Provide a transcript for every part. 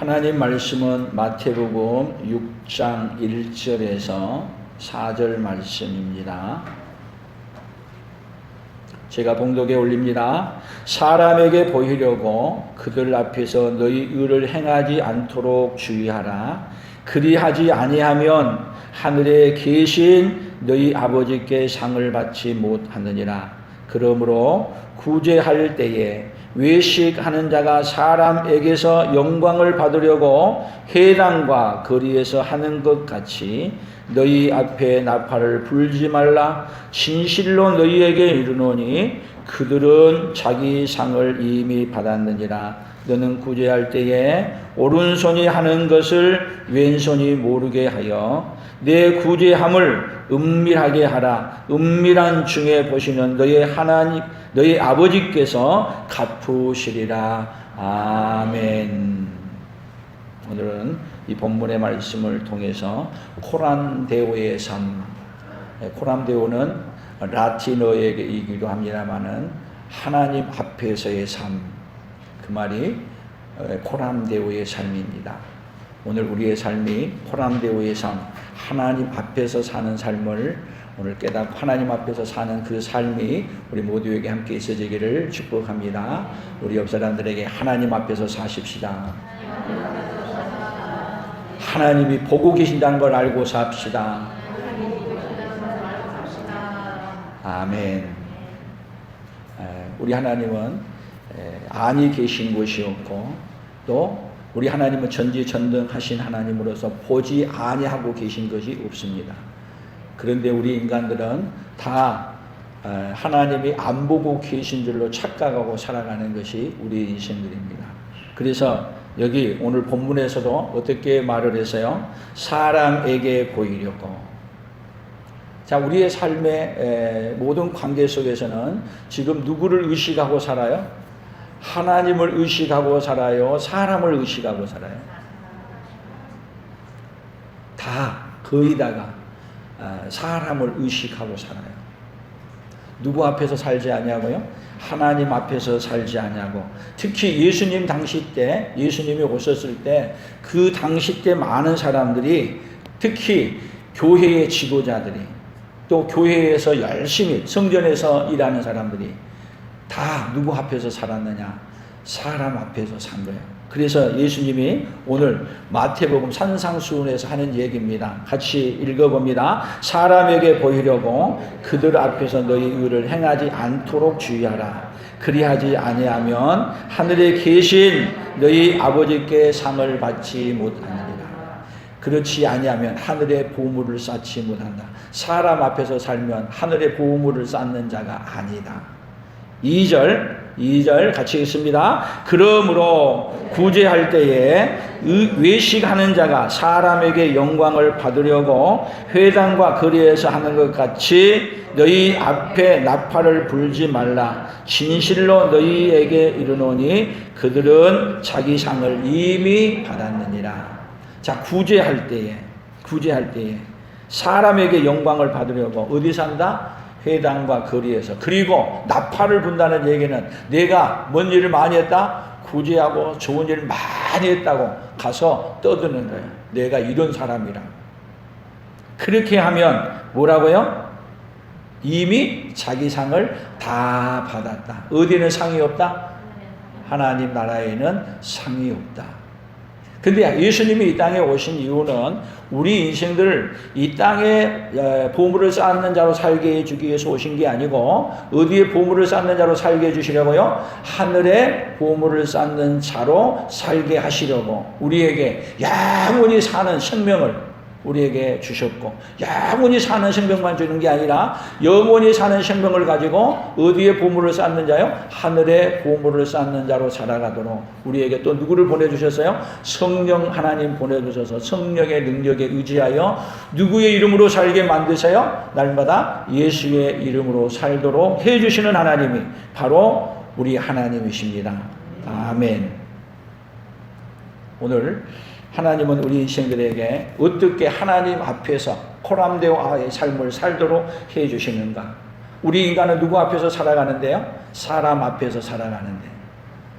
하나님 말씀은 마태복음 6장 1절에서 4절 말씀입니다. 제가 봉독에 올립니다. 사람에게 보이려고 그들 앞에서 너희 의를 행하지 않도록 주의하라. 그리하지 아니하면 하늘에 계신 너희 아버지께 상을 받지 못하느니라. 그러므로 구제할 때에 외식하는 자가 사람에게서 영광을 받으려고 회당과 거리에서 하는 것 같이 너희 앞에 나팔을 불지 말라. 진실로 너희에게 이르노니 그들은 자기 상을 이미 받았느니라. 너는 구제할 때에 오른손이 하는 것을 왼손이 모르게 하여 내 구제함을 은밀하게 하라. 은밀한 중에 보시는 너희 하나님 너희 아버지께서 갚으시리라. 아멘. 오늘은 이 본문의 말씀을 통해서 코람데오의 삶, 코람데오는 라틴어이기도 합니다만은 하나님 앞에서의 삶, 그 말이 코람데오의 삶입니다. 오늘 우리의 삶이 코람데오의 삶, 하나님 앞에서 사는 삶을 오늘 깨닫고 하나님 앞에서 사는 그 삶이 우리 모두에게 함께 있어지기를 축복합니다. 우리 옆 사람들에게 하나님 앞에서 사십시다. 하나님이 보고 계신다는 걸 알고 삽시다. 아멘. 우리 하나님은 안이 계신 곳이 없고 또 우리 하나님은 전지전능하신 하나님으로서 보지 아니하고 계신 것이 없습니다. 그런데 우리 인간들은 다 하나님이 안 보고 계신 줄로 착각하고 살아가는 것이 우리 인생들입니다. 그래서 여기 오늘 본문에서도 어떻게 말을 해서요? 사람에게 보이려고. 자, 우리의 삶의 모든 관계 속에서는 지금 누구를 의식하고 살아요? 하나님을 의식하고 살아요? 사람을 의식하고 살아요? 다 거의 다가 사람을 의식하고 살아요. 누구 앞에서 살지 않냐고요? 하나님 앞에서 살지 않냐고. 특히 예수님 당시 때, 예수님이 오셨을 때 그 당시 때 많은 사람들이 특히 교회의 지도자들이 또 교회에서 열심히 성전에서 일하는 사람들이 다 누구 앞에서 살았느냐? 사람 앞에서 산 거예요. 그래서 예수님이 오늘 마태복음 산상수훈에서 하는 얘기입니다. 같이 읽어봅니다. 사람에게 보이려고 그들 앞에서 너희 의를 행하지 않도록 주의하라. 그리하지 아니하면 하늘에 계신 너희 아버지께 상을 받지 못하느니라. 그렇지 아니하면 하늘에 보물을 쌓지 못한다. 사람 앞에서 살면 하늘에 보물을 쌓는 자가 아니다. 2절 같이 읽습니다. 그러므로 구제할 때에 외식하는 자가 사람에게 영광을 받으려고 회당과 거리에서 하는 것 같이 너희 앞에 나팔을 불지 말라. 진실로 너희에게 이르노니 그들은 자기 상을 이미 받았느니라. 자, 구제할 때에 사람에게 영광을 받으려고 어디서 한다? 회당과 거리에서. 그리고 나팔을 분다는 얘기는 내가 뭔 일을 많이 했다? 구제하고 좋은 일을 많이 했다고 가서 떠드는 거예요. 내가 이런 사람이라. 그렇게 하면 뭐라고요? 이미 자기 상을 다 받았다. 어디는 상이 없다? 하나님 나라에는 상이 없다. 근데 예수님이 이 땅에 오신 이유는 우리 인생들을 이 땅에 보물을 쌓는 자로 살게 해주기 위해서 오신 게 아니고 어디에 보물을 쌓는 자로 살게 해주시려고요? 하늘에 보물을 쌓는 자로 살게 하시려고 우리에게 영원히 사는 생명을 우리에게 주셨고, 영원히 사는 생명만 주는 게 아니라 영원히 사는 생명을 가지고 어디에 보물을 쌓는 자요? 하늘에 보물을 쌓는 자로 살아가도록 우리에게 또 누구를 보내주셨어요? 성령 하나님 보내주셔서 성령의 능력에 의지하여 누구의 이름으로 살게 만드세요? 날마다 예수의 이름으로 살도록 해주시는 하나님이 바로 우리 하나님이십니다. 아멘. 오늘 하나님은 우리 인생들에게 어떻게 하나님 앞에서 코람데오의 삶을 살도록 해주시는가? 우리 인간은 누구 앞에서 살아가는데요? 사람 앞에서 살아가는데.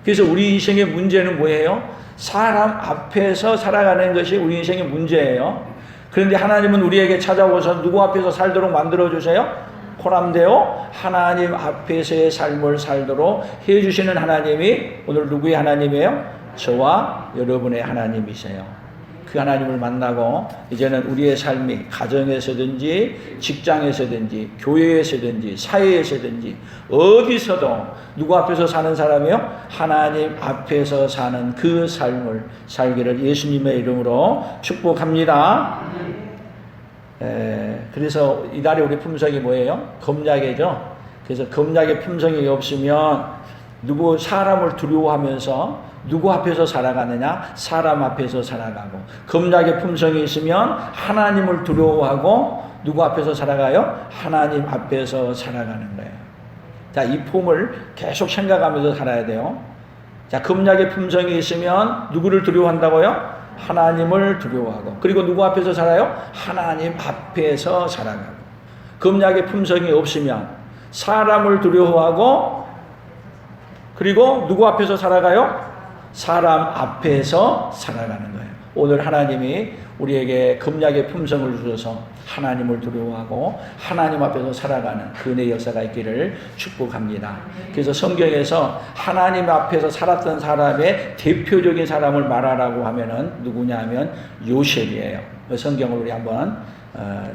그래서 우리 인생의 문제는 뭐예요? 사람 앞에서 살아가는 것이 우리 인생의 문제예요. 그런데 하나님은 우리에게 찾아오셔서 누구 앞에서 살도록 만들어주세요? 호람되어 하나님 앞에서의 삶을 살도록 해주시는 하나님이 오늘 누구의 하나님이에요? 저와 여러분의 하나님이세요. 그 하나님을 만나고 이제는 우리의 삶이 가정에서든지 직장에서든지 교회에서든지 사회에서든지 어디서도 누구 앞에서 사는 사람이요? 하나님 앞에서 사는 그 삶을 살기를 예수님의 이름으로 축복합니다. 그래서 이달에 우리 품성이 뭐예요? 검약이죠. 그래서 검약의 품성이 없으면 누구 사람을 두려워하면서 누구 앞에서 살아가느냐? 사람 앞에서 살아가고. 검약의 품성이 있으면 하나님을 두려워하고 누구 앞에서 살아가요? 하나님 앞에서 살아가는 거예요. 자, 이 품을 계속 생각하면서 살아야 돼요. 자, 검약의 품성이 있으면 누구를 두려워한다고요? 하나님을 두려워하고. 그리고 누구 앞에서 살아요? 하나님 앞에서 살아가고. 검약의 품성이 없으면 사람을 두려워하고 그리고 누구 앞에서 살아가요? 사람 앞에서 살아가는 거예요. 오늘 하나님이 우리에게 검약의 품성을 주셔서 하나님을 두려워하고 하나님 앞에서 살아가는 그 은혜의 역사가 있기를 축복합니다. 그래서 성경에서 하나님 앞에서 살았던 사람의 대표적인 사람을 말하라고 하면은 누구냐 하면 요셉이에요. 성경을 우리 한번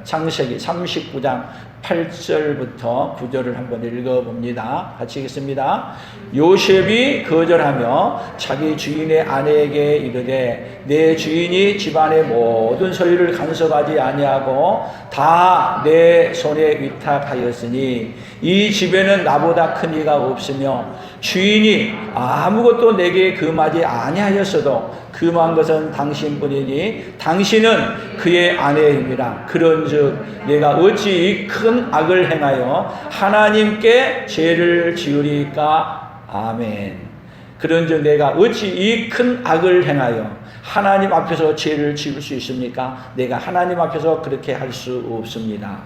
창세기 39장 8절부터 9절을 한번 읽어봅니다. 같이 읽겠습니다. 요셉이 거절하며 자기 주인의 아내에게 이르되 내 주인이 집안의 모든 소유를 간섭하지 아니하고 다 내 손에 위탁하였으니 이 집에는 나보다 큰 이가 없으며 주인이 아무것도 내게 금하지 아니하였어도 금한 것은 당신뿐이니 당신은 그의 아내임이라. 그런즉 내가 어찌 이 큰 악을 행하여 하나님께 죄를 지으리까. 아멘. 그런즉 내가 어찌 이 큰 악을 행하여 하나님 앞에서 죄를 지을 수 있습니까? 내가 하나님 앞에서 그렇게 할 수 없습니다.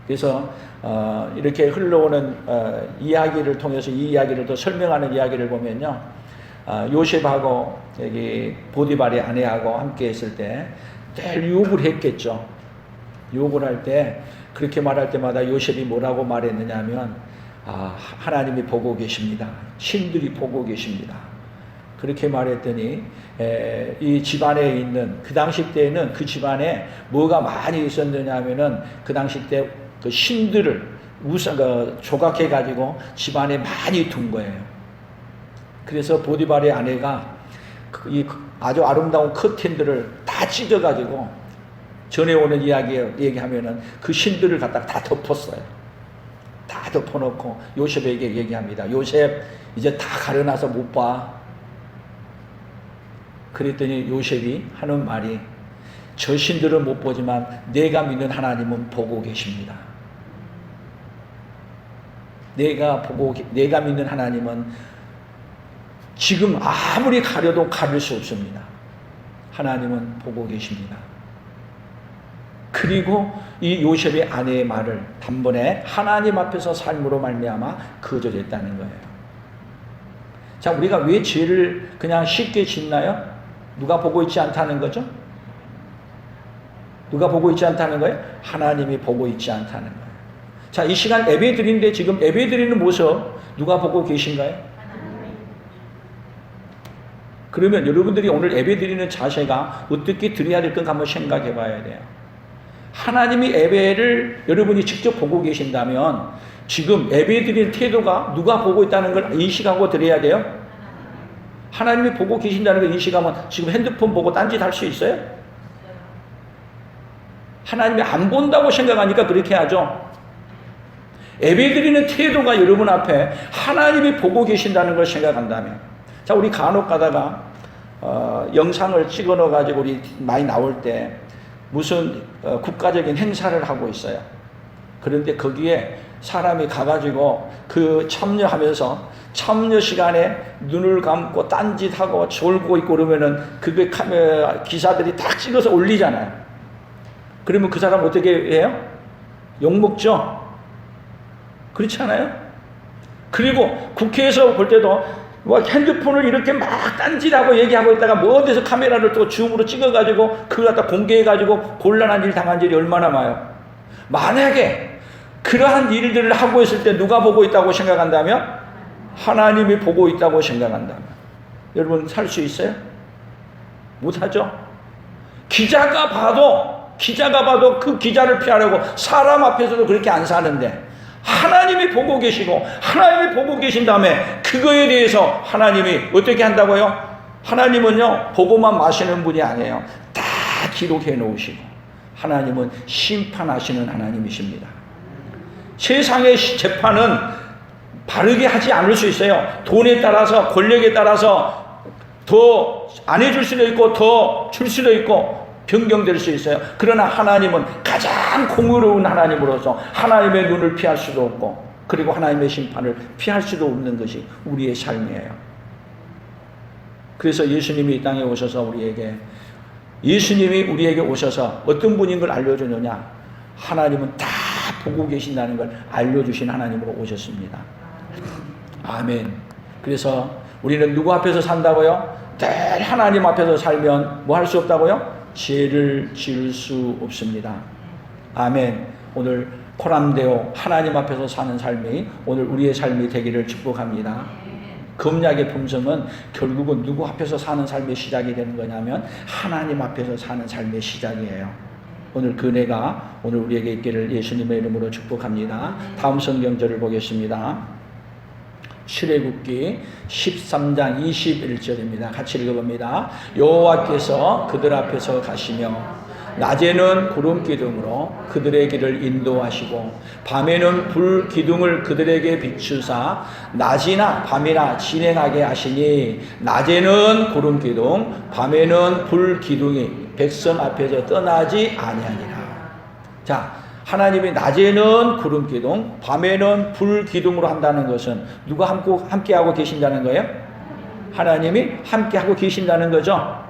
그래서 이렇게 흘러오는 이야기를 통해서 이 이야기를 더 설명하는 이야기를 보면요, 요셉하고 여기 보디발의 아내하고 함께 했을 때 늘 욕을 했겠죠. 욕을 할 때 그렇게 말할 때마다 요셉이 뭐라고 말했느냐 하면 하나님이 보고 계십니다. 신들이 보고 계십니다. 그렇게 말했더니 이 집안에 있는 그 당시 때에는 그 집안에 뭐가 많이 있었느냐 하면은 그 당시 때 그 신들을 조각해 가지고 집안에 많이 둔 거예요. 그래서 보디발의 아내가 이 아주 아름다운 커튼들을 다 찢어 가지고 전해오는 얘기하면은 그 신들을 갖다가 다 덮었어요. 다 덮어놓고 요셉에게 얘기합니다. 요셉 이제 다 가려놔서 못 봐. 그랬더니 요셉이 하는 말이 저 신들은 못 보지만 내가 믿는 하나님은 보고 계십니다. 내가 믿는 하나님은 지금 아무리 가려도 가릴 수 없습니다. 하나님은 보고 계십니다. 그리고 이 요셉의 아내의 말을 단번에 하나님 앞에서 삶으로 말미암아 거절했다는 거예요. 자, 우리가 왜 죄를 그냥 쉽게 짓나요? 누가 보고 있지 않다는 거죠? 누가 보고 있지 않다는 거예요? 하나님이 보고 있지 않다는 거예요. 자, 이 시간 예배 드리는데 지금 예배 드리는 모습 누가 보고 계신가요? 그러면 여러분들이 오늘 예배 드리는 자세가 어떻게 드려야 될까 한번 생각해 봐야 돼요. 하나님이 예배를 여러분이 직접 보고 계신다면 지금 예배 드리는 태도가 누가 보고 있다는 걸 인식하고 드려야 돼요? 하나님이 보고 계신다는 걸 인식하면 지금 핸드폰 보고 딴짓 할 수 있어요? 하나님이 안 본다고 생각하니까 그렇게 하죠. 예배 드리는 태도가 여러분 앞에 하나님이 보고 계신다는 걸 생각한다면, 자, 우리 간혹 가다가 영상을 찍어 넣어 가지고 우리 많이 나올 때 무슨 국가적인 행사를 하고 있어요. 그런데 거기에 사람이 가가지고 그 참여하면서 참여 시간에 눈을 감고 딴짓하고 졸고 있고 그러면은 그게 카메라 기사들이 딱 찍어서 올리잖아요. 그러면 그 사람 어떻게 해요? 욕먹죠? 그렇지 않아요? 그리고 국회에서 볼 때도 뭐 핸드폰을 이렇게 막 딴짓하고 얘기하고 있다가 먼 데서 카메라를 또 줌으로 찍어가지고 그걸 갖다 공개해가지고 곤란한 일 당한 일이 얼마나 많아요. 만약에 그러한 일들을 하고 있을 때 누가 보고 있다고 생각한다면, 하나님이 보고 있다고 생각한다면 여러분 살 수 있어요? 못하죠. 기자가 봐도 그 기자를 피하려고 사람 앞에서도 그렇게 안 사는데, 하나님이 보고 계시고 하나님이 보고 계신 다음에 그거에 대해서 하나님이 어떻게 한다고요? 하나님은요 보고만 마시는 분이 아니에요. 다 기록해 놓으시고 하나님은 심판하시는 하나님이십니다. 세상의 재판은 바르게 하지 않을 수 있어요. 돈에 따라서, 권력에 따라서 더 안 해줄 수도 있고 더 줄 수도 있고 변경될 수 있어요. 그러나 하나님은 가장 공의로운 하나님으로서 하나님의 눈을 피할 수도 없고, 그리고 하나님의 심판을 피할 수도 없는 것이 우리의 삶이에요. 그래서 예수님이 이 땅에 오셔서 예수님이 우리에게 오셔서 어떤 분인 걸 알려주느냐? 하나님은 다 보고 계신다는 걸 알려주신 하나님으로 오셨습니다. 아멘. 그래서 우리는 누구 앞에서 산다고요? 늘 하나님 앞에서 살면 뭐 할 수 없다고요? 죄를 지을 수 없습니다. 아멘. 오늘 코람데오 하나님 앞에서 사는 삶이 오늘 우리의 삶이 되기를 축복합니다. 금약의 품성은 결국은 누구 앞에서 사는 삶의 시작이 되는 거냐면 하나님 앞에서 사는 삶의 시작이에요. 오늘 그 은혜가 오늘 우리에게 있기를 예수님의 이름으로 축복합니다. 다음 성경절을 보겠습니다. 출애굽기 13장 21절입니다. 같이 읽어봅니다. 여호와께서 그들 앞에서 가시며 낮에는 구름 기둥으로 그들의 길을 인도하시고 밤에는 불 기둥을 그들에게 비추사 낮이나 밤이나 진행하게 하시니 낮에는 구름 기둥 밤에는 불 기둥이 백성 앞에서 떠나지 아니하니라. 자, 하나님이 낮에는 구름 기둥, 밤에는 불 기둥으로 한다는 것은 누가 함께하고 계신다는 거예요? 하나님이 함께하고 계신다는 거죠.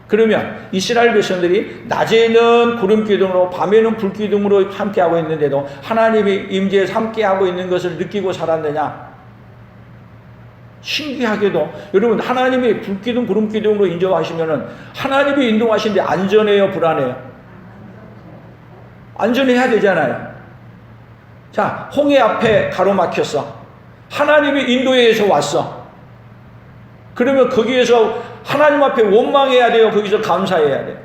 그러면 이스라엘 백성들이 낮에는 구름 기둥으로 밤에는 불 기둥으로 함께하고 있는데도 하나님이 임재에서 함께하고 있는 것을 느끼고 살았느냐? 신기하게도 여러분, 하나님이 불 기둥 구름 기둥으로 인도하시면은 하나님이 인도하시는데 안전해요, 불안해요? 안전해야 되잖아요. 자, 홍해 앞에 가로막혔어. 하나님이 인도해서 왔어. 그러면 거기에서 하나님 앞에 원망해야 돼요? 거기서 감사해야 돼요?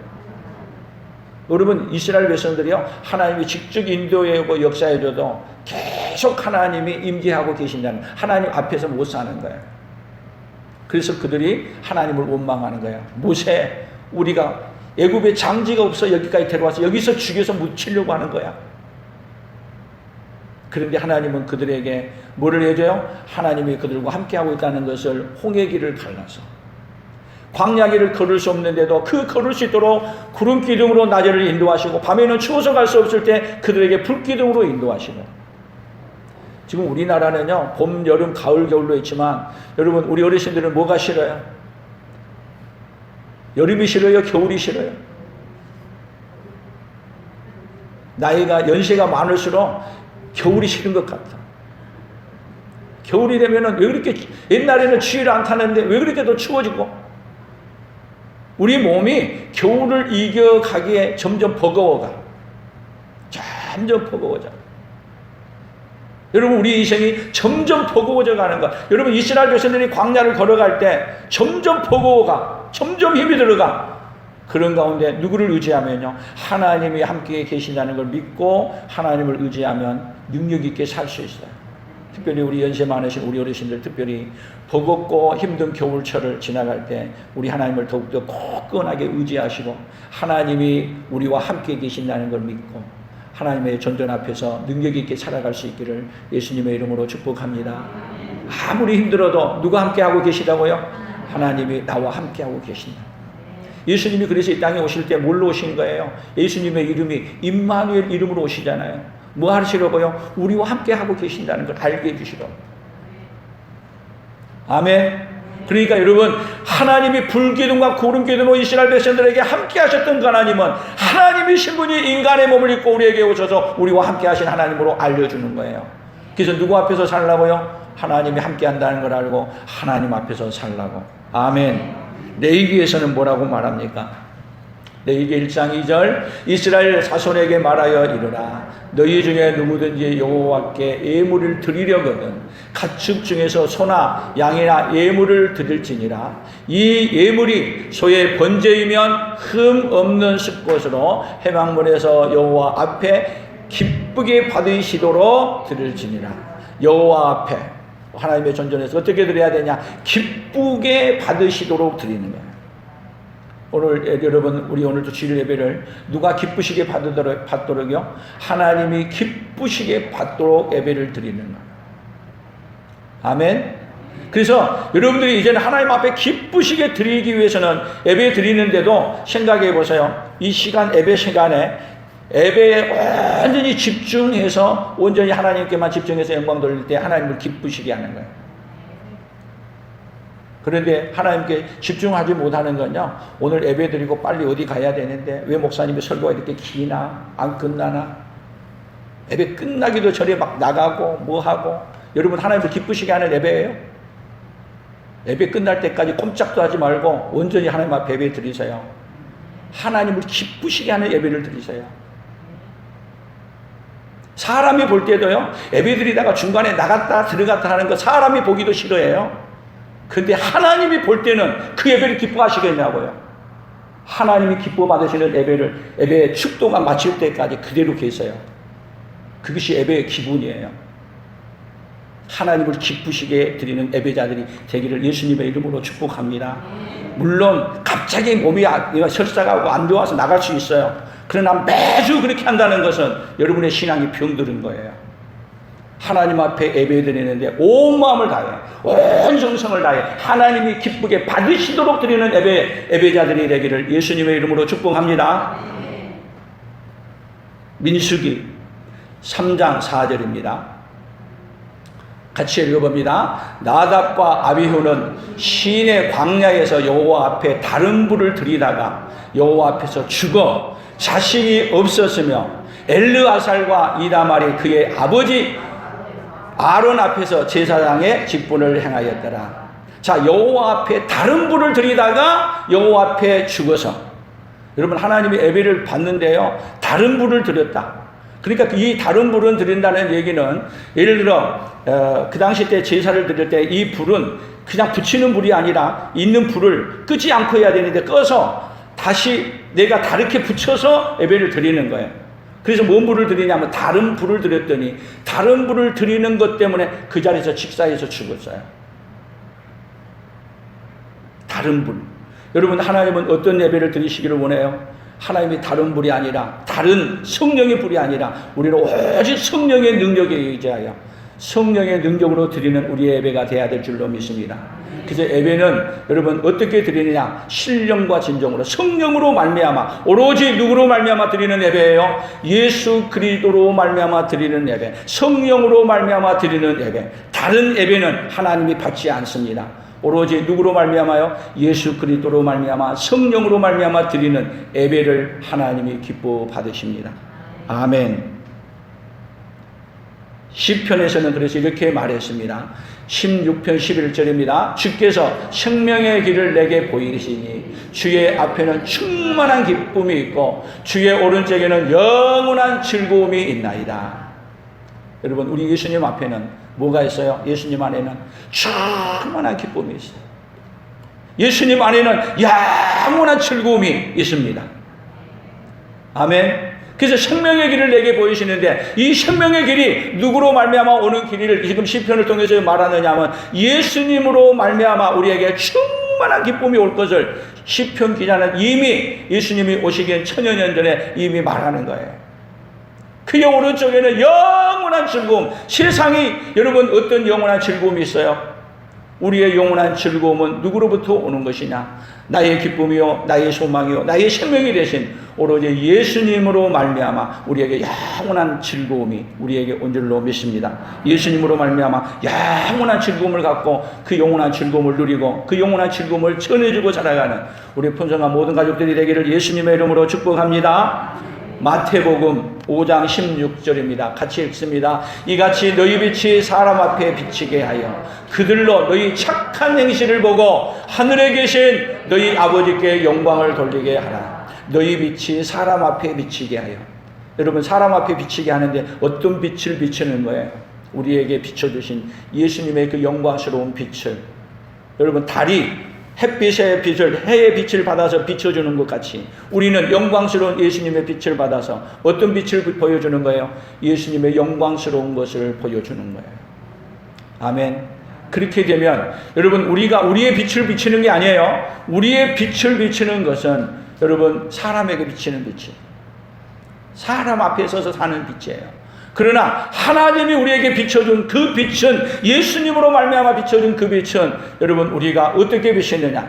여러분, 이스라엘 백성들이요, 하나님이 직접 인도해오고 역사해줘도 계속 하나님이 임재하고 계신다는, 하나님 앞에서 못 사는 거예요. 그래서 그들이 하나님을 원망하는 거예요. 모세, 우리가 애굽에 장지가 없어 여기까지 데려와서 여기서 죽여서 묻히려고 하는 거야. 그런데 하나님은 그들에게 뭐를 해줘요? 하나님이 그들과 함께하고 있다는 것을 홍해길을 갈라서 광야길을 걸을 수 없는데도 그 걸을 수 있도록 구름 기둥으로 낮에를 인도하시고 밤에는 추워서 갈 수 없을 때 그들에게 불 기둥으로 인도하시고, 지금 우리나라는요 봄, 여름, 가을, 겨울로 있지만 여러분, 우리 어르신들은 뭐가 싫어요? 여름이 싫어요? 겨울이 싫어요? 나이가 연세가 많을수록 겨울이 싫은 것 같아. 겨울이 되면은 왜 그렇게, 옛날에는 추위를 안 타는데 왜 그렇게 더 추워지고, 우리 몸이 겨울을 이겨가기에 점점 버거워가. 점점 버거워져. 여러분, 우리 인생이 점점 버거워져 가는 것. 여러분, 이스라엘 백성들이 광야를 걸어갈 때 점점 버거워가, 점점 힘이 들어가. 그런 가운데 누구를 의지하면요, 하나님이 함께 계신다는 걸 믿고 하나님을 의지하면 능력 있게 살 수 있어요. 특별히 우리 연세 많으신 우리 어르신들, 특별히 버겁고 힘든 겨울철을 지나갈 때 우리 하나님을 더욱더 굳건하게 의지하시고 하나님이 우리와 함께 계신다는 걸 믿고 하나님의 전전 앞에서 능력 있게 살아갈 수 있기를 예수님의 이름으로 축복합니다. 아무리 힘들어도 누가 함께하고 계시다고요? 하나님이 나와 함께하고 계신다. 예수님이 그래서 이 땅에 오실 때 뭘로 오신 거예요? 예수님의 이름이 임마누엘 이름으로 오시잖아요. 뭐 하시려고요? 우리와 함께하고 계신다는 걸 알게 해주시라고. 아멘. 그러니까 여러분, 하나님이 불기둥과 구름기둥으로 이스라엘 백성들에게 함께 하셨던 하나님은 하나님이신 분이 인간의 몸을 입고 우리에게 오셔서 우리와 함께 하신 하나님으로 알려주는 거예요. 그래서 누구 앞에서 살라고요? 하나님이 함께 한다는 걸 알고 하나님 앞에서 살라고. 아멘. 레위기에서는 뭐라고 말합니까? 레위기 1장 2절 이스라엘 자손에게 말하여 이르라. 너희 중에 누구든지 여호와께 예물을 드리려거든 가축 중에서 소나 양이나 예물을 드릴지니라. 이 예물이 소의 번제이면 흠 없는 숫것으로 회막문에서 여호와 앞에 기쁘게 받으시도록 드릴지니라. 여호와 앞에 하나님의 전전에서 어떻게 드려야 되냐? 기쁘게 받으시도록 드리는 거예요. 오늘 여러분, 우리 오늘도 주일 예배를 누가 기쁘시게 받도록요? 하나님이 기쁘시게 받도록 예배를 드리는 거예요. 아멘. 그래서 여러분들이 이제는 하나님 앞에 기쁘시게 드리기 위해서는 예배 드리는데도 생각해 보세요. 이 시간, 예배 시간에 예배에 완전히 집중해서 온전히 하나님께만 집중해서 영광 돌릴 때 하나님을 기쁘시게 하는 거예요. 그런데 하나님께 집중하지 못하는 건요, 오늘 예배 드리고 빨리 어디 가야 되는데 왜 목사님의 설교가 이렇게 기나? 안 끝나나? 예배 끝나기도 전에 막 나가고 뭐하고. 여러분, 하나님을 기쁘시게 하는 예배예요. 예배 끝날 때까지 꼼짝도 하지 말고 온전히 하나님 앞에 예배 드리세요. 하나님을 기쁘시게 하는 예배를 드리세요. 사람이 볼 때도요, 예배 드리다가 중간에 나갔다 들어갔다 하는 거 사람이 보기도 싫어해요. 근데 하나님이 볼 때는 그 예배를 기뻐하시겠냐고요. 하나님이 기뻐 받으시는 예배의 축도가 마칠 때까지 그대로 계세요. 그것이 예배의 기분이에요. 하나님을 기쁘시게 드리는 예배자들이 되기를 예수님의 이름으로 축복합니다. 물론 갑자기 몸이 설사가 오고 안 좋아서 나갈 수 있어요. 그러나 매주 그렇게 한다는 것은 여러분의 신앙이 병들은 거예요. 하나님 앞에 예배 드리는데 온 마음을 다해, 온 정성을 다해 하나님이 기쁘게 받으시도록 드리는 예배자들이 되기를 예수님의 이름으로 축복합니다. 민수기 3장 4절입니다. 같이 읽어봅니다. 나답과 아비후는 시인의 광야에서 여호와 앞에 다른 불을 들이다가 여호와 앞에서 죽어 자식이 없었으며 엘르아살과 이다말이 그의 아버지 아론 앞에서 제사장의 직분을 행하였더라. 자, 여호와 앞에 다른 불을 들이다가 여호와 앞에 죽어서, 여러분, 하나님이 예배를 받는데요, 다른 불을 드렸다. 그러니까 이 다른 불은 드린다는 얘기는, 예를 들어 그 당시 때 제사를 드릴 때 이 불은 그냥 붙이는 불이 아니라 있는 불을 끄지 않고 해야 되는데 꺼서 다시 내가 다르게 붙여서 예배를 드리는 거예요. 그래서 뭔 불을 드리냐면 다른 불을 드렸더니 다른 불을 드리는 것 때문에 그 자리에서 직사해서 죽었어요. 다른 불. 여러분, 하나님은 어떤 예배를 드리시기를 원해요? 하나님이 다른 불이 아니라, 다른 성령의 불이 아니라 우리는 오직 성령의 능력에 의지하여 성령의 능력으로 드리는 우리의 예배가 되어야 될 줄로 믿습니다. 그래서 예배는 여러분 어떻게 드리느냐? 신령과 진정으로, 성령으로 말미암아, 오로지 누구로 말미암아 드리는 예배예요? 예수 그리스도로 말미암아 드리는 예배, 성령으로 말미암아 드리는 예배. 다른 예배는 하나님이 받지 않습니다. 오로지 누구로 말미암아요? 예수 그리스도로 말미암아, 성령으로 말미암아 드리는 예배를 하나님이 기뻐 받으십니다. 아멘. 시편에서는 그래서 이렇게 말했습니다. 16편 11절입니다. 주께서 생명의 길을 내게 보이시니 주의 앞에는 충만한 기쁨이 있고 주의 오른쪽에는 영원한 즐거움이 있나이다. 여러분, 우리 예수님 앞에는 뭐가 있어요? 예수님 안에는 충만한 기쁨이 있어요. 예수님 안에는 영원한 즐거움이 있습니다. 아멘. 그래서 생명의 길을 내게 보이시는데, 이 생명의 길이 누구로 말미암아 오는 길을 지금 시편을 통해서 말하느냐 하면 예수님으로 말미암아 우리에게 충만한 기쁨이 올 것을 시편 기자는 이미 예수님이 오시기 천여 년 전에 이미 말하는 거예요. 그의 오른쪽에는 영원한 즐거움. 세상이 여러분 어떤 영원한 즐거움이 있어요? 우리의 영원한 즐거움은 누구로부터 오는 것이냐? 나의 기쁨이요, 나의 소망이요, 나의 생명이 되신 오로지 예수님으로 말미암아 우리에게 영원한 즐거움이 우리에게 온 줄로 믿습니다. 예수님으로 말미암아 영원한 즐거움을 갖고 그 영원한 즐거움을 누리고 그 영원한 즐거움을 전해주고 살아가는 우리 풍성한 모든 가족들이 되기를 예수님의 이름으로 축복합니다. 마태복음 5장 16절입니다. 같이 읽습니다. 이같이 너희 빛이 사람 앞에 비치게 하여 그들로 너희 착한 행실을 보고 하늘에 계신 너희 아버지께 영광을 돌리게 하라. 너희 빛이 사람 앞에 비치게 하여. 여러분, 사람 앞에 비치게 하는데 어떤 빛을 비추는 거예요? 우리에게 비춰주신 예수님의 그 영광스러운 빛을. 여러분, 달이 햇빛의 빛을, 해의 빛을 받아서 비춰주는 것 같이 우리는 영광스러운 예수님의 빛을 받아서 어떤 빛을 보여주는 거예요? 예수님의 영광스러운 것을 보여주는 거예요. 아멘. 그렇게 되면 여러분, 우리가 우리의 빛을 비치는 게 아니에요. 우리의 빛을 비치는 것은 여러분, 사람에게 비치는 빛이, 사람 앞에 서서 사는 빛이에요. 그러나 하나님이 우리에게 비춰준 그 빛은, 예수님으로 말미암아 비춰준 그 빛은 여러분, 우리가 어떻게 비치느냐.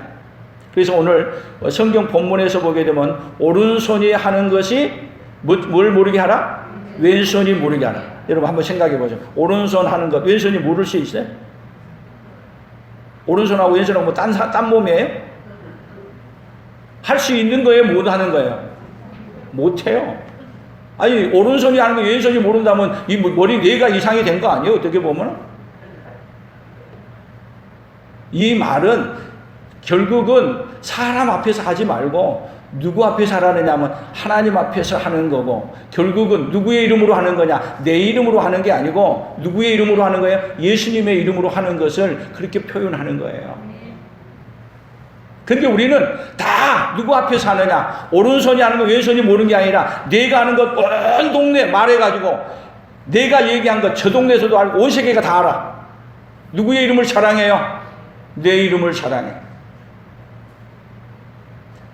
그래서 오늘 성경 본문에서 보게 되면 오른손이 하는 것이 뭘 모르게 하라? 왼손이 모르게 하라. 여러분 한번 생각해 보죠. 오른손 하는 것 왼손이 모를 수 있어요? 오른손하고 왼손하고 뭐 딴 몸이에요? 할 수 있는 거예요? 못 하는 거예요? 못해요. 아니, 오른손이 하는 거 왼손이 모른다면 이 머리 뇌가 이상이 된 거 아니에요? 어떻게 보면. 이 말은 결국은 사람 앞에서 하지 말고 누구 앞에서 하라느냐면 하나님 앞에서 하는 거고, 결국은 누구의 이름으로 하는 거냐? 내 이름으로 하는 게 아니고 누구의 이름으로 하는 거예요? 예수님의 이름으로 하는 것을 그렇게 표현하는 거예요. 근데 우리는 다 누구 앞에서 하느냐? 오른손이 하는 거 왼손이 모르는 게 아니라 내가 하는 것 온 동네 말해가지고 내가 얘기한 것 저 동네에서도 알고 온 세계가 다 알아. 누구의 이름을 자랑해요? 내 이름을 자랑해.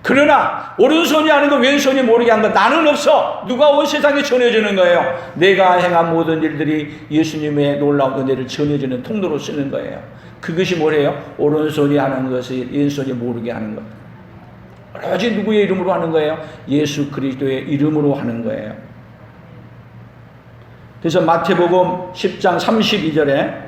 그러나 오른손이 하는 거 왼손이 모르게 한 거 나는 없어. 누가 온 세상에 전해주는 거예요? 내가 행한 모든 일들이 예수님의 놀라운 은혜를 전해주는 통로로 쓰는 거예요. 그것이 뭐래요? 오른손이 하는 것이 왼손이 모르게 하는 것. 오로지 누구의 이름으로 하는 거예요? 예수 그리스도의 이름으로 하는 거예요. 그래서 마태복음 10장 32절에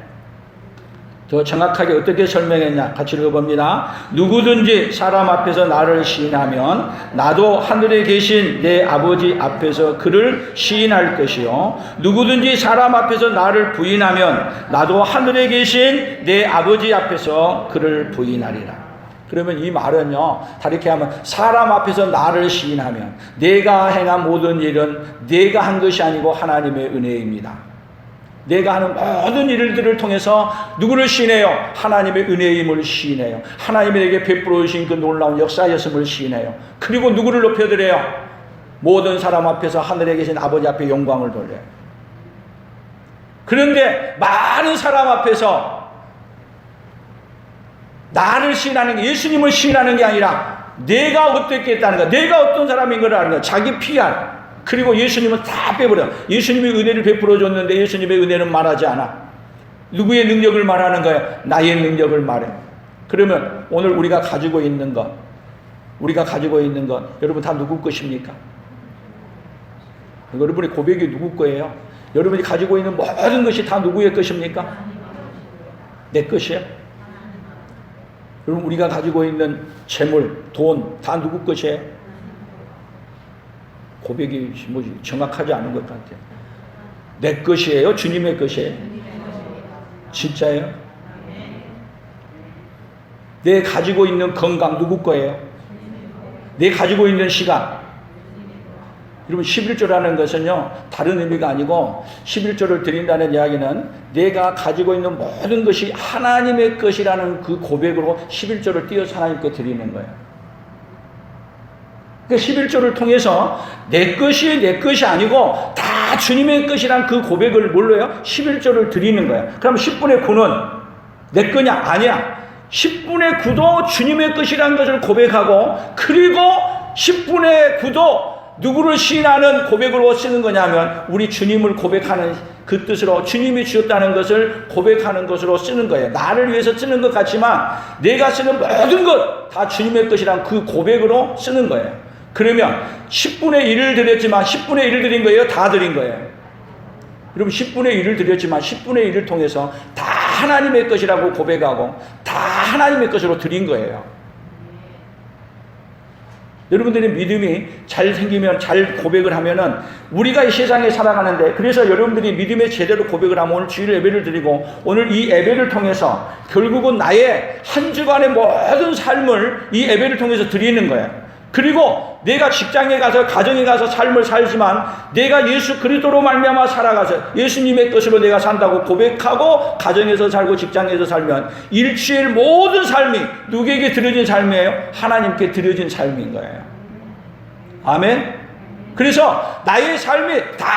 더 정확하게 어떻게 설명했냐? 같이 읽어봅니다. 누구든지 사람 앞에서 나를 시인하면 나도 하늘에 계신 내 아버지 앞에서 그를 시인할 것이요. 누구든지 사람 앞에서 나를 부인하면 나도 하늘에 계신 내 아버지 앞에서 그를 부인하리라. 그러면 이 말은요, 다르게 하면 사람 앞에서 나를 시인하면 내가 행한 모든 일은 내가 한 것이 아니고 하나님의 은혜입니다. 내가 하는 모든 일들을 통해서 누구를 시인해요? 하나님의 은혜임을 시인해요. 하나님이 내게 베풀어 주신 그 놀라운 역사였음을 시인해요. 그리고 누구를 높여드려요? 모든 사람 앞에서 하늘에 계신 아버지 앞에 영광을 돌려요. 그런데 많은 사람 앞에서 나를 시인하는 게, 예수님을 시인하는 게 아니라 내가 어떻게 했다는 거야. 내가 어떤 사람인 걸 아는 거야. 자기 PR. 그리고 예수님은 다 빼버려. 예수님이 은혜를 베풀어 줬는데 예수님의 은혜는 말하지 않아. 누구의 능력을 말하는 거야? 나의 능력을 말해. 그러면 오늘 우리가 가지고 있는 것, 여러분 다 누구 것입니까? 여러분의 고백이 누구 거예요? 여러분이 가지고 있는 모든 것이 다 누구의 것입니까? 내 것이에요. 여러분, 우리가 가지고 있는 재물, 돈 다 누구 것이에요? 고백이 뭐지 정확하지 않은 것 같아요. 내 것이에요? 주님의 것이에요? 진짜예요? 내 가지고 있는 건강 누구 거예요? 내 가지고 있는 시간. 여러분, 11조라는 것은요, 다른 의미가 아니고 11조를 드린다는 이야기는 내가 가지고 있는 모든 것이 하나님의 것이라는 그 고백으로 11조를 띄어서 하나님께 드리는 거예요. 그 11조를 통해서 내 것이 내 것이 아니고 다 주님의 것이란 그 고백을 뭘로요? 11조를 드리는 거예요. 그럼 10분의 9는 내 거냐? 아니야. 10분의 9도 주님의 것이라는 것을 고백하고, 그리고 10분의 9도 누구를 시인하는 고백으로 쓰는 거냐면 우리 주님을 고백하는 그 뜻으로, 주님이 주셨다는 것을 고백하는 것으로 쓰는 거예요. 나를 위해서 쓰는 것 같지만 내가 쓰는 모든 것 다 주님의 것이란 그 고백으로 쓰는 거예요. 그러면 10분의 1을 드렸지만 10분의 1을 드린 거예요? 다 드린 거예요? 여러분, 10분의 1을 드렸지만 10분의 1을 통해서 다 하나님의 것이라고 고백하고 다 하나님의 것으로 드린 거예요. 여러분들의 믿음이 잘 생기면, 잘 고백을 하면은 우리가 이 세상에 살아가는데, 그래서 여러분들이 믿음에 제대로 고백을 하면 오늘 주일 예배를 드리고 오늘 이 예배를 통해서 결국은 나의 한 주간의 모든 삶을 이 예배를 통해서 드리는 거예요. 그리고 내가 직장에 가서 가정에 가서 삶을 살지만 내가 예수 그리스도로 말미암아 살아가서 예수님의 것으로 내가 산다고 고백하고 가정에서 살고 직장에서 살면 일주일 모든 삶이 누구에게 드려진 삶이에요? 하나님께 드려진 삶인 거예요. 아멘. 그래서 나의 삶이 다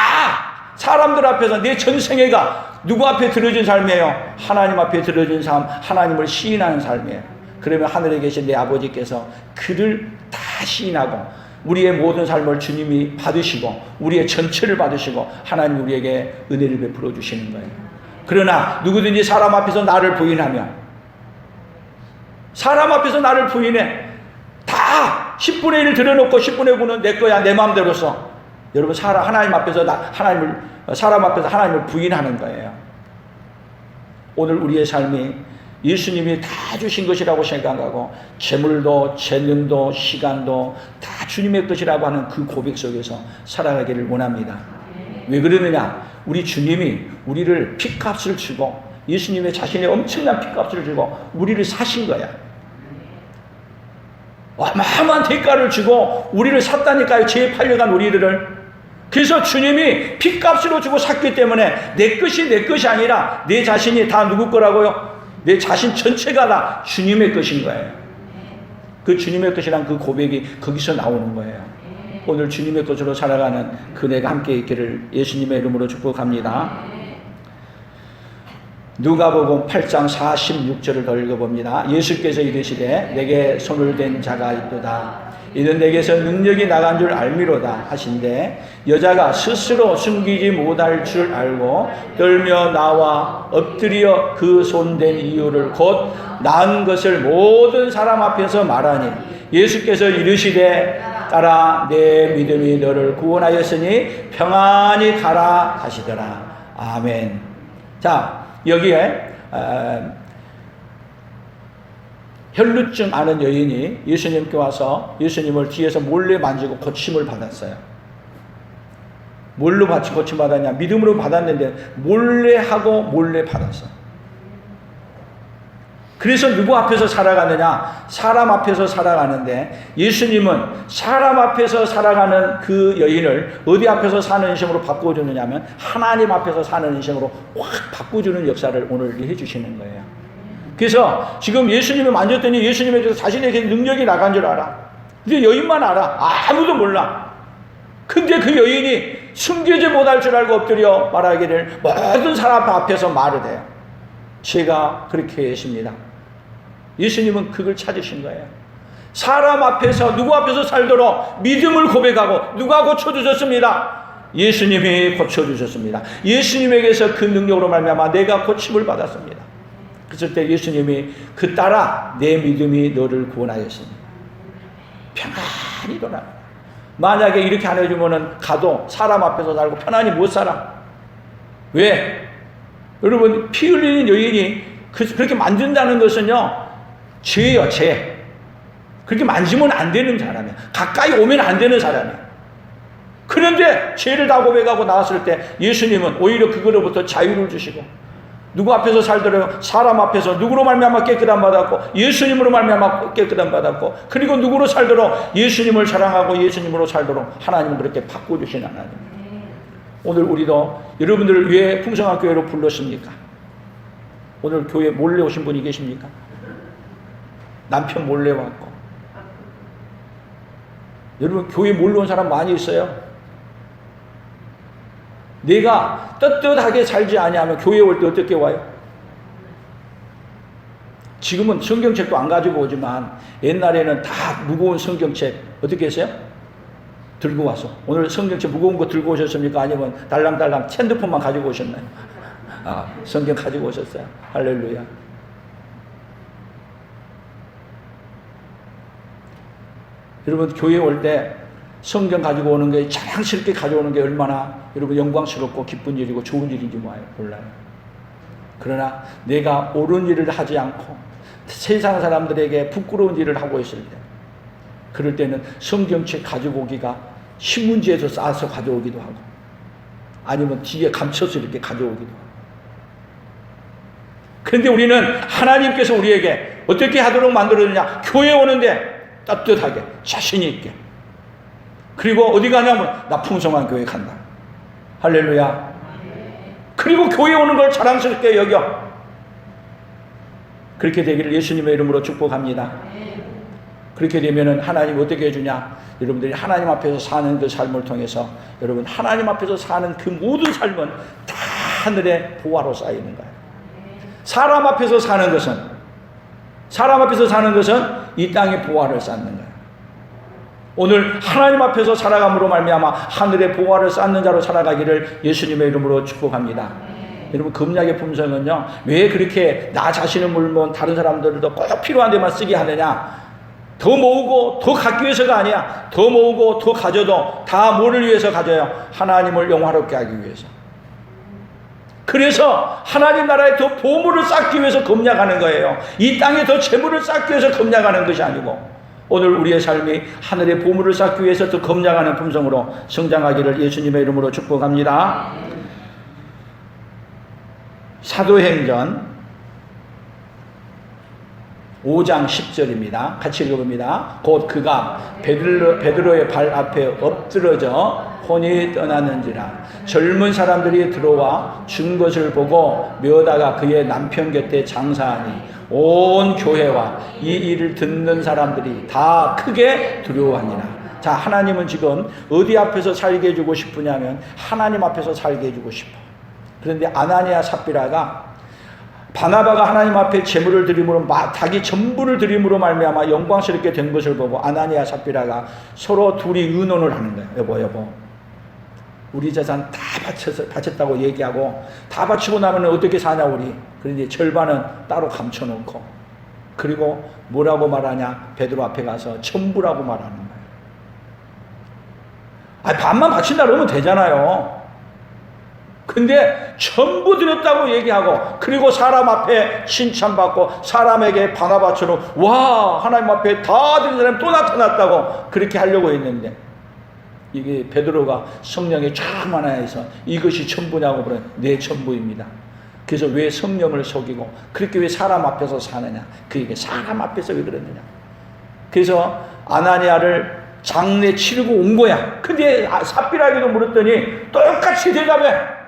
사람들 앞에서 내 전생애가 누구 앞에 드려진 삶이에요? 하나님 앞에 드려진 삶, 하나님을 시인하는 삶이에요. 그러면 하늘에 계신 내 아버지께서 그를 다 시인하고 우리의 모든 삶을 주님이 받으시고 우리의 전체를 받으시고 하나님 우리에게 은혜를 베풀어 주시는 거예요. 그러나 누구든지 사람 앞에서 나를 부인하면, 사람 앞에서 나를 부인해, 다 10분의 1 들여놓고 10분의 9는 내 거야, 내 마음대로서. 여러분, 하나님 앞에서 사람 앞에서 하나님을 부인하는 거예요. 오늘 우리의 삶이 예수님이 다 주신 것이라고 생각하고 재물도 재능도 시간도 다 주님의 것이라고 하는 그 고백 속에서 살아가기를 원합니다. 왜 그러느냐? 우리 주님이 우리를 핏값을 주고, 예수님의 자신의 엄청난 핏값을 주고 우리를 사신 거야. 어마어마한 대가를 주고 우리를 샀다니까요. 죄에 팔려간 우리들을. 그래서 주님이 핏값으로 주고 샀기 때문에 내 것이 아니라 내 자신이 다 누구 거라고요? 내 자신 전체가 다 주님의 것인 거예요. 그 주님의 것이란 그 고백이 거기서 나오는 거예요. 오늘 주님의 것으로 살아가는 그네가 함께 있기를 예수님의 이름으로 축복합니다. 누가복음 8장 46절을 더 읽어봅니다. 예수께서 이르시되 내게 손을 댄 자가 있도다. 이는 내게서 능력이 나간 줄 알미로다 하신데, 여자가 스스로 숨기지 못할 줄 알고 떨며 나와 엎드려 그 손댄 이유를 곧 나은 것을 모든 사람 앞에서 말하니, 예수께서 이르시되 따라 내 믿음이 너를 구원하였으니 평안히 가라 하시더라. 아멘. 자, 여기에 혈루증 아는 여인이 예수님께 와서 예수님을 뒤에서 몰래 만지고 고침을 받았어요. 뭘로 고침 받았냐? 믿음으로 받았는데 몰래 하고 몰래 받았어. 그래서 누구 앞에서 살아가느냐? 사람 앞에서 살아가는데, 예수님은 사람 앞에서 살아가는 그 여인을 어디 앞에서 사는 인생으로 바꿔주느냐면 하나님 앞에서 사는 인생으로 확 바꿔주는 역사를 오늘 해주시는 거예요. 그래서 지금 예수님을 만졌더니 예수님에게서 자신에게 능력이 나간 줄 알아. 근데 여인만 알아. 아무도 몰라. 근데 그 여인이 숨기지 못할 줄 알고 엎드려 말하기를 모든 사람 앞에서 말을 해요. 제가 그렇게 했습니다. 예수님은 그걸 찾으신 거예요. 사람 앞에서, 누구 앞에서 살도록 믿음을 고백하고, 누가 고쳐주셨습니다? 예수님이 고쳐주셨습니다. 예수님에게서 그 능력으로 말미암아 내가 고침을 받았습니다. 그랬을 때 예수님이 그 따라 내 믿음이 너를 구원하였습니다. 편안히 일어나. 만약에 이렇게 안 해주면은 가도 사람 앞에서 살고 편안히 못 살아. 왜? 여러분, 피 흘리는 여인이 그렇게 만진다는 것은요, 죄예요, 죄. 그렇게 만지면 안 되는 사람이야. 가까이 오면 안 되는 사람이야. 그런데 죄를 다 고백하고 나왔을 때 예수님은 오히려 그거로부터 자유를 주시고, 누구 앞에서 살더라도 사람 앞에서 누구로 말미암아 깨끗함 받았고, 예수님으로 말미암아 깨끗함 받았고, 그리고 누구로 살도록 예수님을 사랑하고 예수님으로 살도록 하나님은 그렇게 바꿔주신 하나님. 오늘 우리도 여러분들을 왜 풍성한 교회로 불렀습니까? 오늘 교회 몰래 오신 분이 계십니까? 남편 몰래 왔고. 여러분, 교회 몰래 온 사람 많이 있어요. 내가 떳떳하게 살지 아니하면 교회 올 때 어떻게 와요? 지금은 성경책도 안 가지고 오지만 옛날에는 다 무거운 성경책 어떻게 했어요? 들고 와서. 오늘 성경책 무거운 거 들고 오셨습니까? 아니면 달랑달랑 핸드폰만 가지고 오셨나요? 아, 성경 가지고 오셨어요. 할렐루야. 여러분, 교회 올 때 성경 가지고 오는 게, 자랑스럽게 가져오는 게 얼마나 여러분 영광스럽고 기쁜 일이고 좋은 일인지 몰라요. 그러나 내가 옳은 일을 하지 않고 세상 사람들에게 부끄러운 일을 하고 있을 때, 그럴 때는 성경책 가지고 오기가 신문지에서 싸서 가져오기도 하고 아니면 뒤에 감춰서 이렇게 가져오기도 하고. 그런데 우리는 하나님께서 우리에게 어떻게 하도록 만들어주냐? 교회 오는데 따뜻하게 자신 있게. 그리고 어디 가냐면 나 풍성한 교회 간다. 할렐루야. 그리고 교회 오는 걸 자랑스럽게 여겨. 그렇게 되기를 예수님의 이름으로 축복합니다. 그렇게 되면은 하나님 어떻게 해주냐? 여러분들이 하나님 앞에서 사는 그 삶을 통해서 여러분 하나님 앞에서 사는 그 모든 삶은 다 하늘의 보화로 쌓이는 거예요. 사람 앞에서 사는 것은 이 땅의 보화를 쌓는 거예요. 오늘 하나님 앞에서 살아감으로 말미암아 하늘의 보화를 쌓는 자로 살아가기를 예수님의 이름으로 축복합니다. 여러분 금약의 품성은요 왜 그렇게 나 자신을 물면 다른 사람들도 꼭 필요한 데만 쓰게 하느냐? 더 모으고 더 갖기 위해서가 아니야. 더 모으고 더 가져도 다 뭐를 위해서 가져요? 하나님을 영화롭게 하기 위해서. 그래서 하나님 나라에 더 보물을 쌓기 위해서 금약하는 거예요. 이 땅에 더 재물을 쌓기 위해서 금약하는 것이 아니고 오늘 우리의 삶이 하늘의 보물을 쌓기 위해서 더 금약하는 품성으로 성장하기를 예수님의 이름으로 축복합니다. 사도행전 5장 10절입니다. 같이 읽어봅니다. 곧 그가 베드로의 발 앞에 엎드러져 혼이 떠나는지라 젊은 사람들이 들어와 준 것을 보고 묘다가 그의 남편 곁에 장사하니 온 교회와 이 일을 듣는 사람들이 다 크게 두려워하니라. 자, 하나님은 지금 어디 앞에서 살게 해주고 싶으냐면 하나님 앞에서 살게 해주고 싶어. 그런데 아나니아 삽비라가 바나바가 하나님 앞에 제물을 드림으로 자기 전부를 드림으로 말미암아 영광스럽게 된 것을 보고 아나니아 삽비라가 서로 둘이 의논을 하는 거예요. 여보 우리 재산 다 바쳤다고 얘기하고 다 바치고 나면 어떻게 사냐 우리. 그런데 절반은 따로 감춰놓고 그리고 뭐라고 말하냐? 베드로 앞에 가서 전부라고 말하는 거예요. 반만 바친다 그러면 되잖아요. 근데 전부 드렸다고 얘기하고 그리고 사람 앞에 칭찬받고 사람에게 바나바처럼 와 하나님 앞에 다 드린 사람이 또 나타났다고 그렇게 하려고 했는데 이게 베드로가 성령에 충만하여서 이것이 전부냐고 그래. 내 전부입니다. 그래서 왜 성령을 속이고 그렇게 왜 사람 앞에서 사느냐? 그게 사람 앞에서 왜 그러느냐? 그래서 아나니아를 장례 치르고 온 거야. 근데 삽비라에게도 물었더니 똑같이 대답해.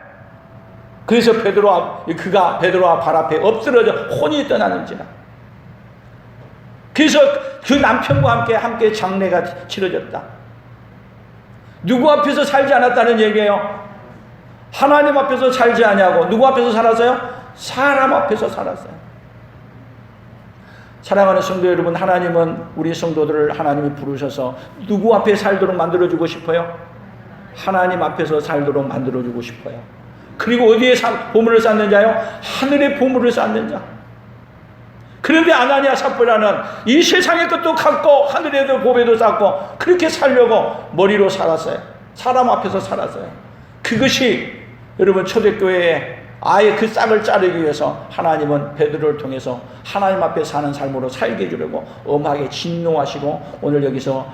그래서 그가 베드로와 발 앞에 엎드러져 혼이 떠나는지라. 그래서 그 남편과 함께 장례가 치러졌다. 누구 앞에서 살지 않았다는 얘기예요. 하나님 앞에서 살지 않냐고. 누구 앞에서 살았어요? 사람 앞에서 살았어요. 사랑하는 성도 여러분, 하나님은 우리 성도들을 하나님이 부르셔서 누구 앞에 살도록 만들어주고 싶어요? 하나님 앞에서 살도록 만들어주고 싶어요. 그리고 어디에 보물을 쌓는 자요? 하늘의 보물을 쌓는 자. 그런데 아나니아 삽비라는 이 세상의 것도 갖고 하늘에도 보배도 쌓고 그렇게 살려고 머리로 살았어요. 사람 앞에서 살았어요. 그것이 여러분 초대교회에 아예 그 싹을 자르기 위해서 하나님은 베드로를 통해서 하나님 앞에 사는 삶으로 살게 해주려고 엄하게 진노하시고 오늘 여기서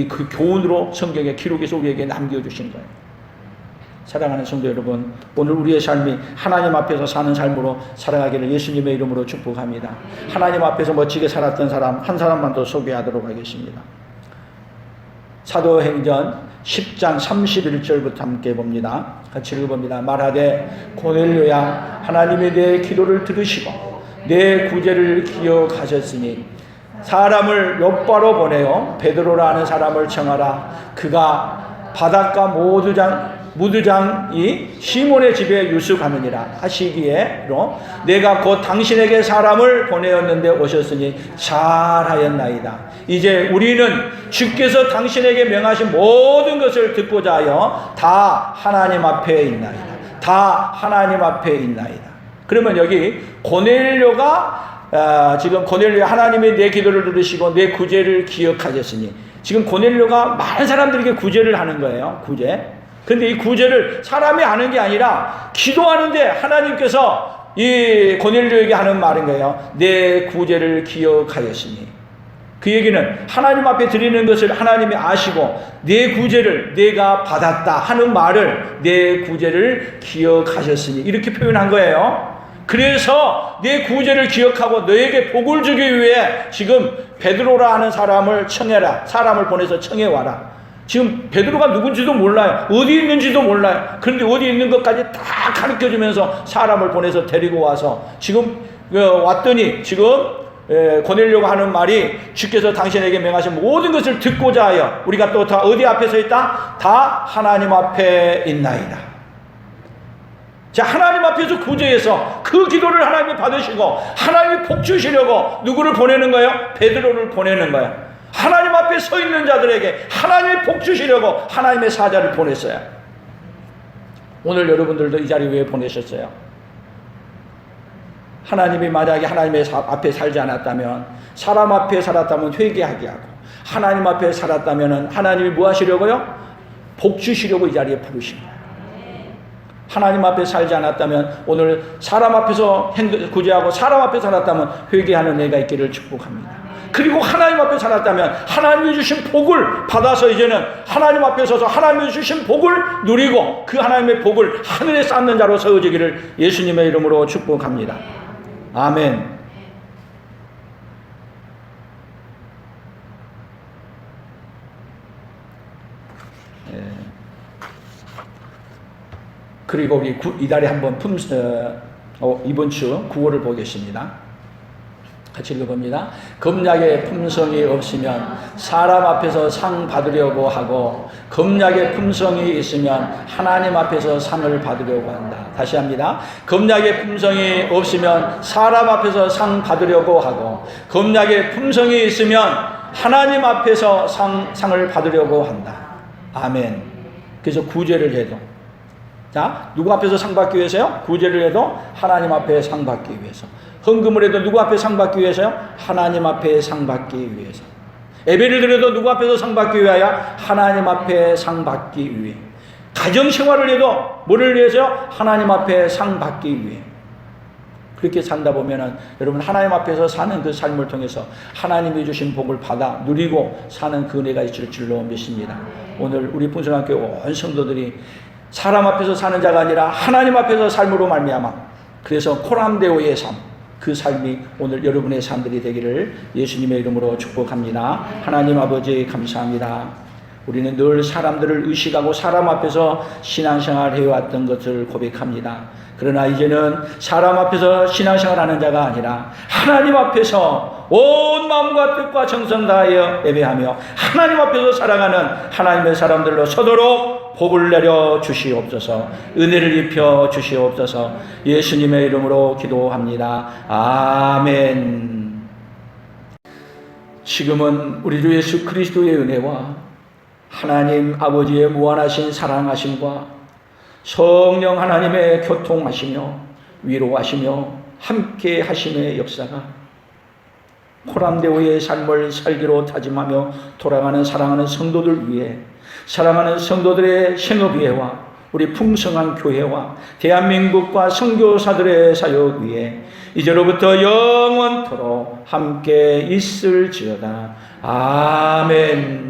그 교훈으로 성경의 기록에서 우리에게 남겨주신 거예요. 사랑하는 성도 여러분, 오늘 우리의 삶이 하나님 앞에서 사는 삶으로 살아가기를 예수님의 이름으로 축복합니다. 하나님 앞에서 멋지게 살았던 사람 한 사람만 더 소개하도록 하겠습니다. 사도행전 10장 31절부터 함께 봅니다. 같이 읽어봅니다. 말하되 고넬료야 하나님의 내 기도를 들으시고 내 구제를 기억하셨으니 사람을 욥바로 보내어 베드로라는 사람을 청하라. 그가 바닷가 무두장이 시몬의 집에 유숙하느니라 하시기에로 내가 곧 당신에게 사람을 보내었는데 오셨으니 잘하였나이다. 이제 우리는 주께서 당신에게 명하신 모든 것을 듣고자 하여 다 하나님 앞에 있나이다. 다 하나님 앞에 있나이다. 그러면 여기 고넬료가 지금 고넬료 하나님의 내 기도를 들으시고 내 구제를 기억하셨으니 지금 고넬료가 많은 사람들에게 구제를 하는 거예요. 구제. 근데 이 구제를 사람이 하는 게 아니라 기도하는데 하나님께서 이 고넬료에게 하는 말인 거예요. 내 구제를 기억하였으니. 그 얘기는 하나님 앞에 드리는 것을 하나님이 아시고 내 구제를 내가 받았다 하는 말을 내 구제를 기억하셨으니 이렇게 표현한 거예요. 그래서 내 구제를 기억하고 너에게 복을 주기 위해 지금 베드로라 하는 사람을 청해라. 사람을 보내서 청해와라. 지금 베드로가 누군지도 몰라요. 어디 있는지도 몰라요. 그런데 어디 있는 것까지 다 가르쳐주면서 사람을 보내서 데리고 와서 지금 왔더니 지금 고넬료가 하는 말이 주께서 당신에게 명하신 모든 것을 듣고자 하여 우리가 또 다 어디 앞에 서 있다? 다 하나님 앞에 있나이다. 자, 하나님 앞에서 구제해서 그 기도를 하나님이 받으시고 하나님이 복 주시려고 누구를 보내는 거예요? 베드로를 보내는 거예요. 하나님 앞에 서 있는 자들에게 하나님이 복 주시려고 하나님의 사자를 보냈어요. 오늘 여러분들도 이 자리 왜 보내셨어요? 하나님이 만약에 하나님의 앞에 살지 않았다면, 사람 앞에 살았다면 회개하게 하고, 하나님 앞에 살았다면 하나님이 뭐 하시려고요? 복 주시려고 이 자리에 부르신 거예요. 하나님 앞에 살지 않았다면 오늘 사람 앞에서 구제하고 사람 앞에 살았다면 회개하는 내가 있기를 축복합니다. 그리고 하나님 앞에 살았다면 하나님이 주신 복을 받아서 이제는 하나님 앞에 서서 하나님이 주신 복을 누리고 그 하나님의 복을 하늘에 쌓는 자로 세워지기를 예수님의 이름으로 축복합니다. 아멘. 그리고 우리 이달에 한번 이번 주 구호를 보겠습니다. 같이 읽어봅니다. 검약의 품성이 없으면 사람 앞에서 상 받으려고 하고 검약의 품성이 있으면 하나님 앞에서 상을 받으려고 한다. 다시 합니다. 검약의 품성이 없으면 사람 앞에서 상 받으려고 하고 검약의 품성이 있으면 하나님 앞에서 상을 받으려고 한다. 아멘. 그래서 구제를 해도, 자, 누구 앞에서 상 받기 위해서요? 구제를 해도 하나님 앞에 상 받기 위해서. 헌금을 해도 누구 앞에 상 받기 위해서요? 하나님 앞에 상 받기 위해서. 예배를 드려도 누구 앞에서 상 받기 위하여? 하나님 앞에 상 받기 위해. 가정생활을 해도 뭐를 위해서요? 하나님 앞에 상 받기 위해. 그렇게 산다 보면은 여러분 하나님 앞에서 사는 그 삶을 통해서 하나님이 주신 복을 받아 누리고 사는 그 은혜가 있을 줄로 믿습니다. 오늘 우리 풍성학교 온 성도들이 사람 앞에서 사는 자가 아니라 하나님 앞에서 삶으로 말미암아, 그래서 코람데오의 삶, 그 삶이 오늘 여러분의 삶들이 되기를 예수님의 이름으로 축복합니다. 하나님 아버지 감사합니다. 우리는 늘 사람들을 의식하고 사람 앞에서 신앙생활 해왔던 것을 고백합니다. 그러나 이제는 사람 앞에서 신앙생활하는 자가 아니라 하나님 앞에서 온 마음과 뜻과 정성 다하여 예배하며 하나님 앞에서 살아가는 하나님의 사람들로 서도록 복을 내려 주시옵소서. 은혜를 입혀 주시옵소서. 예수님의 이름으로 기도합니다. 아멘. 지금은 우리 주 예수 그리스도의 은혜와 하나님 아버지의 무한하신 사랑하심과 성령 하나님의 교통하시며 위로하시며 함께 하심의 역사가 코람데오의 삶을 살기로 다짐하며 돌아가는 사랑하는 성도들 위해, 사랑하는 성도들의 생업위해와 우리 풍성한 교회와 대한민국과 선교사들의 사역 위해 이제로부터 영원토록 함께 있을지어다. 아멘.